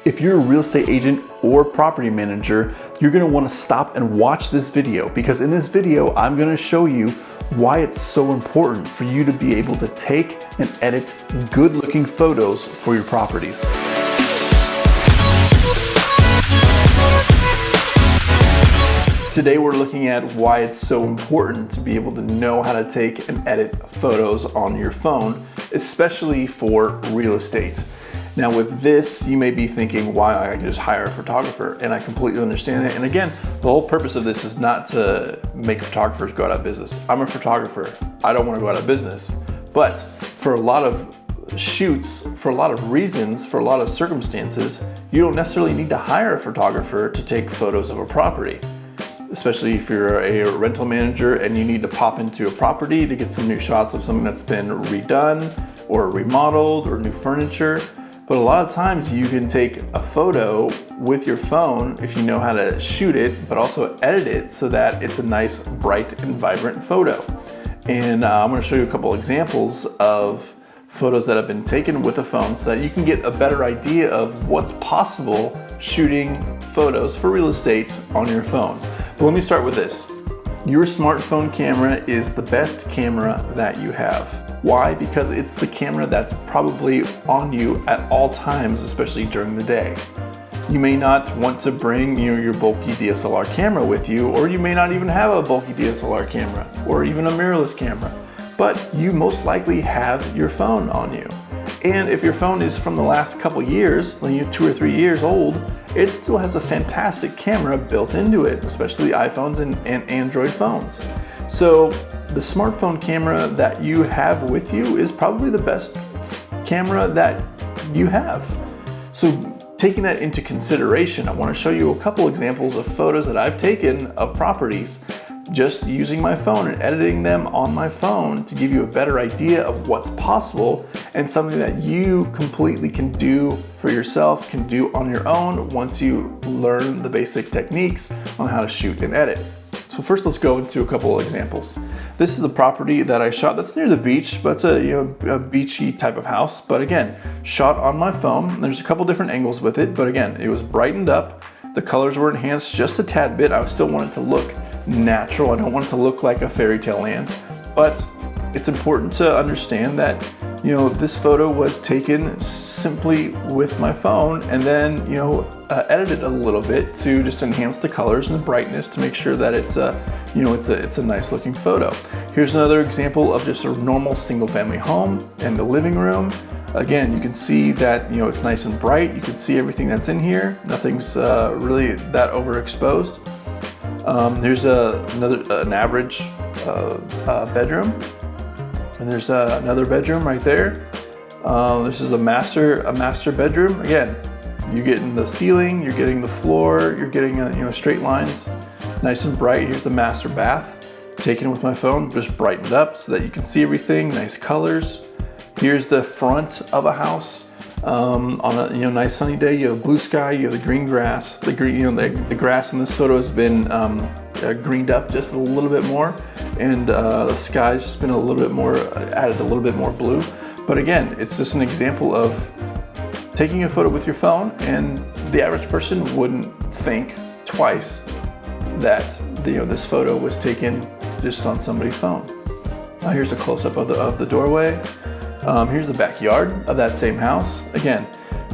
If you're a real estate agent or property manager, you're gonna wanna stop and watch this video, because in this video, I'm gonna show you why it's so important for you to be able to take and edit good looking photos for your properties. Today we're looking at why it's so important to be able to know how to take and edit photos on your phone, especially for real estate. Now with this, you may be thinking, why I can just hire a photographer, and I completely understand it. And again, the whole purpose of this is not to make photographers go out of business. I'm a photographer, I don't want to go out of business. But for a lot of shoots, for a lot of reasons, for a lot of circumstances, you don't necessarily need to hire a photographer to take photos of a property. Especially if you're a rental manager and you need to pop into a property to get some new shots of something that's been redone or remodeled or new furniture. But a lot of times you can take a photo with your phone if you know how to shoot it, but also edit it so that it's a nice, bright and vibrant photo. And I'm gonna show you a couple examples of photos that have been taken with a phone so that you can get a better idea of what's possible shooting photos for real estate on your phone. But let me start with this. Your smartphone camera is the best camera that you have. Why? Because it's the camera that's probably on you at all times, especially during the day. You may not want to bring your bulky DSLR camera with you, or you may not even have a bulky DSLR camera, or even a mirrorless camera, but you most likely have your phone on you. And if your phone is from the last couple years, like 2 or 3 years old, it still has a fantastic camera built into it, especially iPhones and Android phones. So the smartphone camera that you have with you is probably the best camera that you have. So taking that into consideration, I want to show you a couple examples of photos that I've taken of properties just using my phone and editing them on my phone to give you a better idea of what's possible and something that you completely can do for yourself, can do on your own once you learn the basic techniques on how to shoot and edit. So first let's go into a couple of examples. This is a property that I shot that's near the beach, but it's a beachy type of house. But again, shot on my phone. There's a couple different angles with it, but again, it was brightened up. The colors were enhanced just a tad bit. I still want it to look natural. I don't want it to look like a fairy tale land, but it's important to understand that this photo was taken simply with my phone and then edited a little bit to just enhance the colors and the brightness to make sure that it's a nice looking photo. Here's another example of just a normal single family home and the living room. Again, you can see that it's nice and bright. You can see everything that's in here. Nothing's really that overexposed. Here's an average bedroom, and there's another bedroom right there. This is a master bedroom. Again, you're getting the ceiling, you're getting the floor, you're getting straight lines, nice and bright. Here's the master bath, taken with my phone, just brightened up so that you can see everything. Nice colors. Here's the front of a house. On a nice sunny day, you have blue sky, you have the green grass. The grass in this photo has been greened up just a little bit more, and the sky's just been a little bit more added a little bit more blue. But again, it's just an example of taking a photo with your phone, and the average person wouldn't think twice that this photo was taken just on somebody's phone. Here's a close-up of the doorway. Here's the backyard of that same house. Again,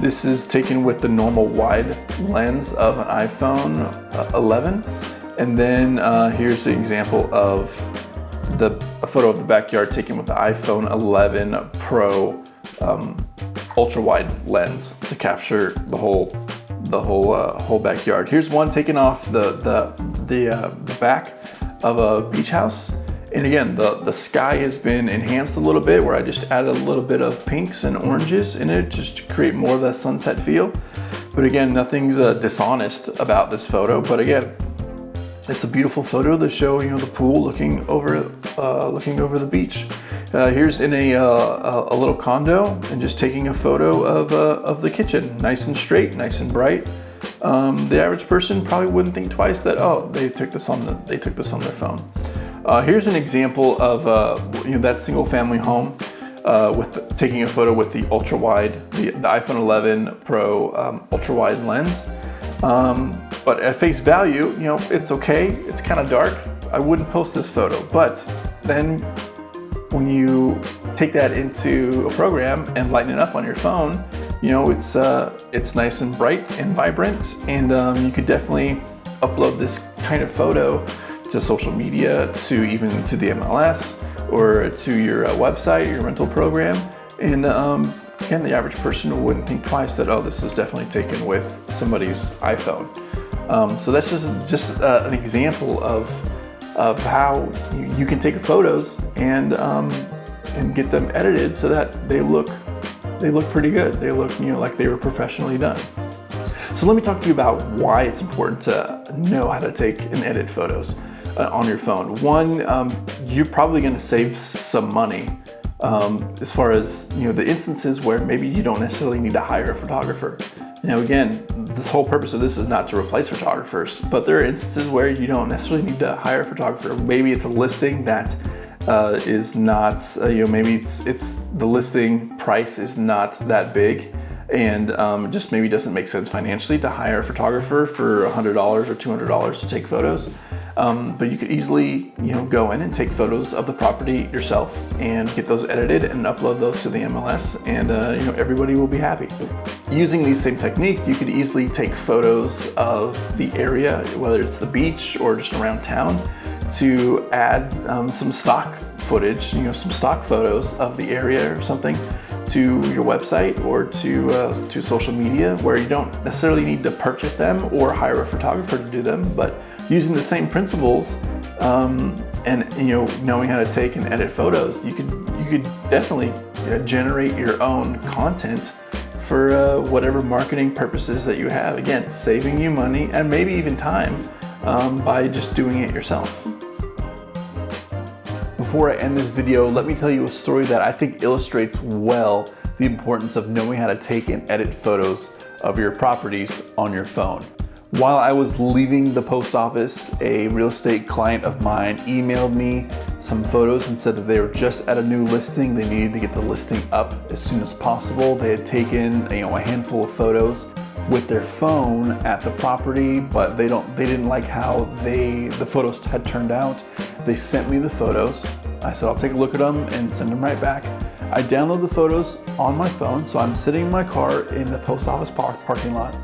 this is taken with the normal wide lens of an iPhone 11. And then here's the example of a photo of the backyard taken with the iPhone 11 Pro ultra wide lens to capture the whole backyard. Here's one taken off the back of a beach house. And again, the sky has been enhanced a little bit, where I just added a little bit of pinks and oranges in it just to create more of that sunset feel. But again, nothing's dishonest about this photo. But again, it's a beautiful photo to show the pool looking over the beach. Here's in a little condo, and just taking a photo of the kitchen, nice and straight, nice and bright. The average person probably wouldn't think twice that they took this on their phone. Here's an example of that single family home. taking a photo with the ultra wide, the iPhone 11 Pro ultra wide lens. But at face value, it's okay. It's kind of dark. I wouldn't post this photo. But then when you take that into a program and lighten it up on your phone, it's nice and bright and vibrant, and you could definitely upload this kind of photo to social media, even to the MLS or to your website, your rental program. And again, the average person wouldn't think twice that, oh, this was definitely taken with somebody's iPhone. So that's just an example of how you can take photos and get them edited so that they look pretty good. They look like they were professionally done. So let me talk to you about why it's important to know how to take and edit photos on your phone. One, you're probably going to save some money as far as the instances where maybe you don't necessarily need to hire a photographer. Now again, this whole purpose of this is not to replace photographers, but there are instances where you don't necessarily need to hire a photographer. Maybe it's a listing that is not, maybe it's the listing price is not that big, and just maybe doesn't make sense financially to hire a photographer for $100 or $200 to take photos. But you could easily, go in and take photos of the property yourself and get those edited and upload those to the MLS, and everybody will be happy. Using these same techniques, you could easily take photos of the area, whether it's the beach or just around town, to add some stock footage, some stock photos of the area or something to your website or to social media, where you don't necessarily need to purchase them or hire a photographer to do them, but using the same principles and knowing how to take and edit photos, you could definitely generate your own content for whatever marketing purposes that you have. Again, saving you money and maybe even time by just doing it yourself. Before I end this video, let me tell you a story that I think illustrates well the importance of knowing how to take and edit photos of your properties on your phone. While I was leaving the post office, a real estate client of mine emailed me some photos and said that they were just at a new listing. They needed to get the listing up as soon as possible. They had taken a handful of photos with their phone at the property, but they didn't like how the photos had turned out. They sent me the photos. I said, I'll take a look at them and send them right back. I download the photos on my phone, so I'm sitting in my car in the post office parking lot.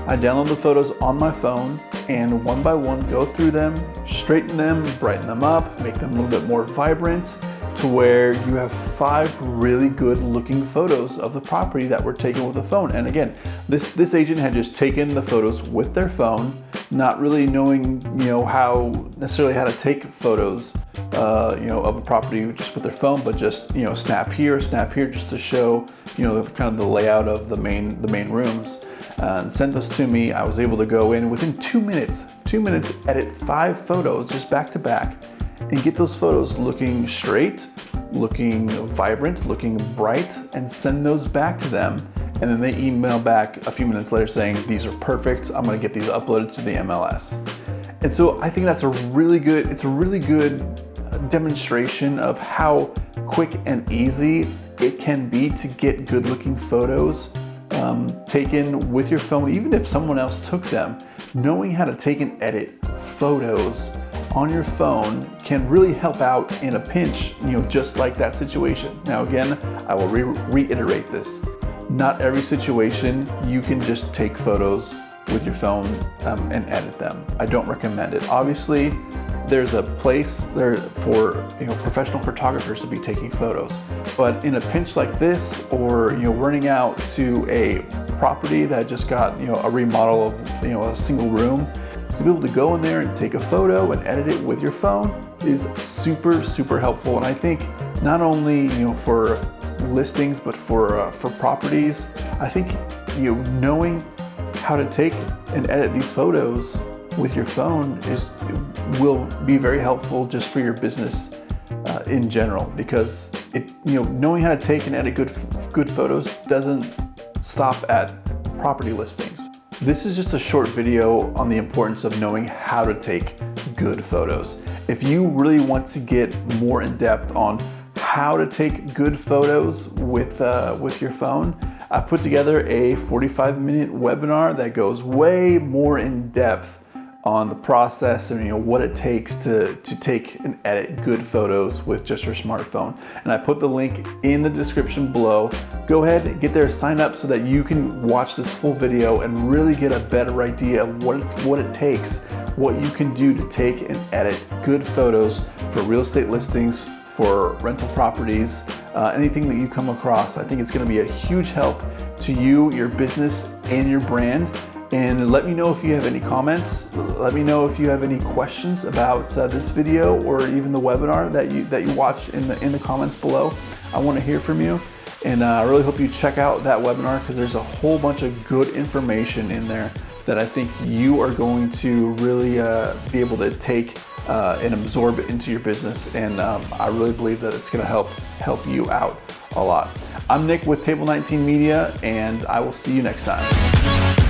I download the photos on my phone and one by one go through them, straighten them, brighten them up, make them a little bit more vibrant, to where you have 5 really good looking photos of the property that were taken with the phone. And again, this agent had just taken the photos with their phone, not really knowing how to take photos of a property just with their phone, but just snap here, just to show kind of the layout of the main rooms. And send those to me. I was able to go in within 2 minutes, edit 5 photos just back to back, and get those photos looking straight, looking vibrant, looking bright, and send those back to them. And then they email back a few minutes later saying, these are perfect, I'm gonna get these uploaded to the MLS. And so I think that's a really good demonstration of how quick and easy it can be to get good looking photos taken with your phone, even if someone else took them. Knowing how to take and edit photos on your phone can really help out in a pinch, just like that situation. Now again, I will reiterate this. Not every situation you can just take photos with your phone and edit them. I don't recommend it. Obviously, there's a place there for professional photographers to be taking photos, but in a pinch like this, or running out to a property that just got a remodel of a single room, to be able to go in there and take a photo and edit it with your phone is super helpful. And I think not only for listings, but for properties, I think knowing how to take and edit these photos with your phone will be very helpful just for your business in general, because knowing how to take and edit good photos doesn't stop at property listings. This is just a short video on the importance of knowing how to take good photos. If you really want to get more in depth on how to take good photos with your phone, I put together a 45-minute webinar that goes way more in depth on the process and what it takes to take and edit good photos with just your smartphone. And I put the link in the description below. Go ahead and get there, sign up so that you can watch this full video and really get a better idea of what it takes, what you can do to take and edit good photos for real estate listings, for rental properties, anything that you come across. I think it's going to be a huge help to you, your business, and your brand. And let me know if you have any comments. Let me know if you have any questions about this video or even the webinar that you watched in the comments below. I want to hear from you, and I really hope you check out that webinar because there's a whole bunch of good information in there that I think you are going to really be able to take and absorb into your business. And I really believe that it's going to help you out a lot. I'm Nick with Table 19 Media, and I will see you next time.